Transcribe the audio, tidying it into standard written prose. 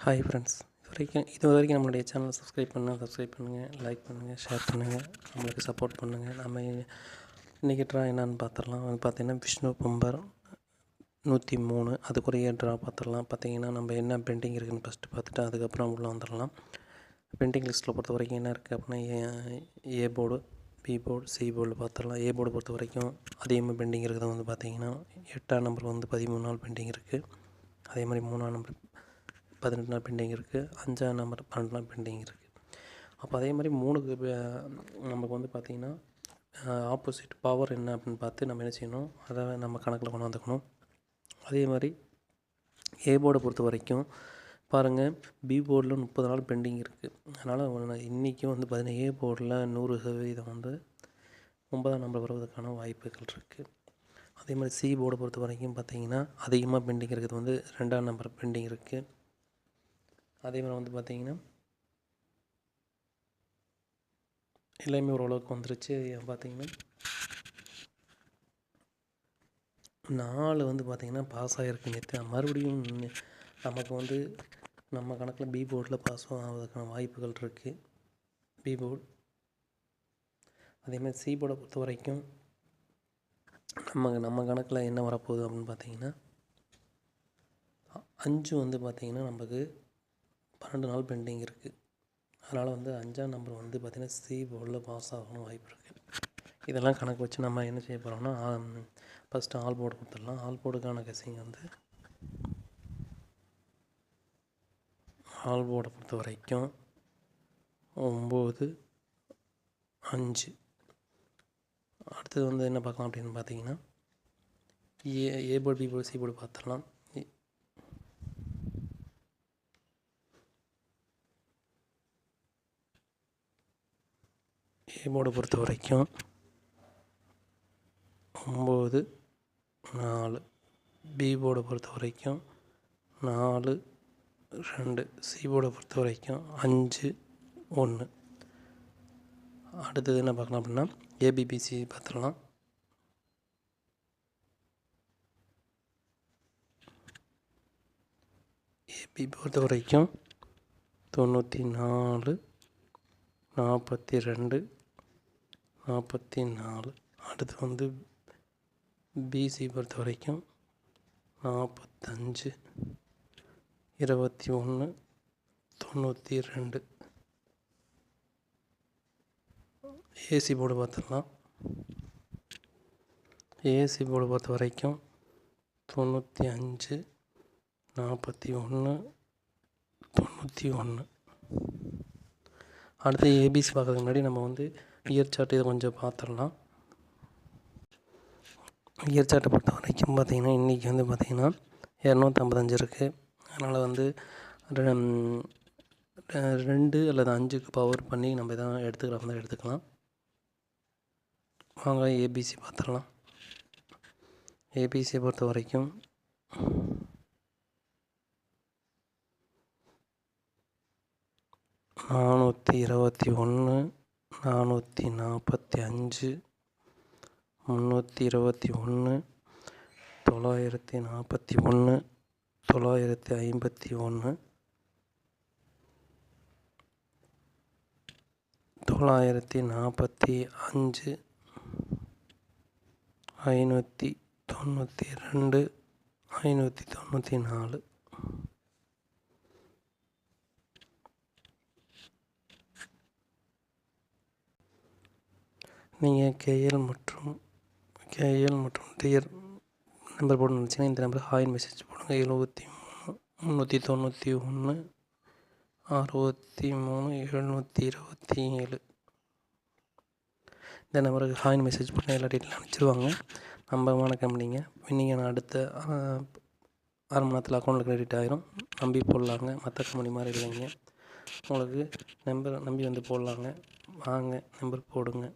Hi friends, இது வரைக்கும் நம்மளுடைய சேனலை சப்ஸ்கிரைப் பண்ணுங்கள், லைக் பண்ணுங்கள், ஷேர் பண்ணுங்கள், நம்மளுக்கு சப்போர்ட் பண்ணுங்கள். நம்ம இன்றைக்கி ட்ரா என்னென்னு பார்த்துடலாம். பார்த்திங்கன்னா விஷ்ணு பம்பர் 103 அதுக்குரிய ட்ரா பார்த்துடலாம். பார்த்திங்கன்னா நம்ம என்ன பெண்டிங் இருக்குதுன்னு ஃபஸ்ட்டு பார்த்துட்டு அதுக்கப்புறம் உள்ளே வந்துடலாம். பெண்டிங் லிஸ்ட்டில் பொறுத்த வரைக்கும் என்ன இருக்குது அப்படின்னா A board, B board, C board பார்த்துடலாம். ஏ போர்டு பொறுத்த வரைக்கும் அதிகமாக பெண்டிங் இருக்கிறது வந்து பார்த்திங்கன்னா 8ஆம் நம்பர் வந்து 13 நாள் பெண்டிங் இருக்குது. அதே மாதிரி 3ஆம் நம்பர் 18 நாள் பெண்டிங் இருக்குது. 5ஆம் நம்பர் 12 நாள் பெண்டிங் இருக்குது. அப்போ அதே மாதிரி 3க்கு நமக்கு வந்து பார்த்திங்கன்னா ஆப்போசிட் பவர் என்ன அப்படின்னு பார்த்து நம்ம என்ன செய்யணும், அதை நம்ம கணக்கில் கொண்டு வந்துக்கணும். அதே மாதிரி ஏ போர்டை பொறுத்த வரைக்கும் பாருங்கள், பி போர்டில் 30 நாள் பெண்டிங் இருக்குது. அதனால் இன்றைக்கும் வந்து பார்த்திங்கன்னா ஏ போர்டில் 100% வந்து 9ஆம் நம்பர் வருவதற்கான வாய்ப்புகள் இருக்குது. அதே மாதிரி சி போர்டை பொறுத்த வரைக்கும் பார்த்திங்கன்னா அதிகமாக பெண்டிங் இருக்கிறது வந்து 2ஆம் நம்பர் பெண்டிங் இருக்குது. அதே மாதிரி வந்து பார்த்திங்கன்னா எல்லாமே ஓரளவுக்கு வந்துருச்சு. பார்த்திங்கன்னா 4 வந்து பார்த்திங்கன்னா பாஸ் ஆகிருக்கு நேற்று. மறுபடியும் நமக்கு வந்து நம்ம கணக்கில் பி போர்டில் பாஸ் ஆகிறதுக்கான வாய்ப்புகள் இருக்குது. பி போர்டு அதேமாதிரி சி போர்டை பொறுத்த வரைக்கும் நம்ம கணக்கில் என்ன வரப்போகுது அப்படின்னு பார்த்திங்கன்னா 5 வந்து பார்த்திங்கன்னா நமக்கு 12 நாள் பெண்டிங் இருக்குது. அதனால் வந்து 5ஆம் நம்பர் வந்து பார்த்திங்கன்னா சி போர்டில் பாஸ் ஆகணும் வாய்ப்பு இருக்குது. இதெல்லாம் கணக்கு வச்சு நம்ம என்ன செய்ய போகிறோம்னா ஃபஸ்ட்டு ஆல் போர்டு கொடுத்துடலாம். ஆல் போர்டுக்கான கெஸிங் வந்து ஆல் போர்டை பொறுத்த வரைக்கும் 9, 5. அடுத்தது வந்து என்ன பார்க்கலாம் அப்படின்னு பார்த்தீங்கன்னா A board, B board, C board பார்த்துடலாம். ஏ போர்டை பொறுத்த வரைக்கும் 9, 4. பி போர்டை பொறுத்த வரைக்கும் 4, 2. சி போர்டை பொறுத்த வரைக்கும் 5, 1. அடுத்தது என்ன பார்க்கலாம் அப்படின்னா ஏபிபிசி பார்த்துடலாம். ஏபி பொறுத்த வரைக்கும் 94, 42, 44. அடுத்து வந்து பிசி பொறுத்த வரைக்கும் 45, 21, 92. ஏசி போர்டு பார்த்துடலாம். ஏசி போர்டு பொறுத்த வரைக்கும் 95, 41, 91. அடுத்து ஏபிசி பார்க்கறதுக்கு முன்னாடி நம்ம வந்து இயர் சார்ட் இதை கொஞ்சம் பார்த்துடலாம். இயர் சார்ட்டை பொறுத்த வரைக்கும் பார்த்திங்கன்னா இன்றைக்கி வந்து பார்த்திங்கன்னா 255 இருக்குது. அதனால் வந்து 2 அல்லது 5க்கு பவர் பண்ணி நம்ம எதாவது எடுத்துக்கலாம் எடுத்துக்கலாம். வாங்க ஏபிசி பார்த்துடலாம். ஏபிசியை பொறுத்த வரைக்கும் 421, 445, 321, 941, 951, 945, 592, 594. நீங்கள் கேஎல் மற்றும் டியர் நம்பர் போடணும்னு நினச்சிங்கன்னா இந்த நம்பர் ஹாயின் மெசேஜ் போடுங்க. 73, 391, 63, 727. இந்த நம்பருக்கு ஹாயின் மெசேஜ் பண்ண எல்லா டீட்டெயிலும் அனுப்பிச்சிடுவாங்க. நம்பகமான கம்பெனிங்க. நீங்கள் அடுத்த 1/2 மணி நேரத்தில் அக்கௌண்ட்டில் கிரெடிட் ஆகிரும். நம்பி போடலாங்க. மற்ற கம்பெனி மாதிரி இல்லைங்க. உங்களுக்கு நம்பி வந்து போடலாங்க. வாங்க நம்பர் போடுங்க.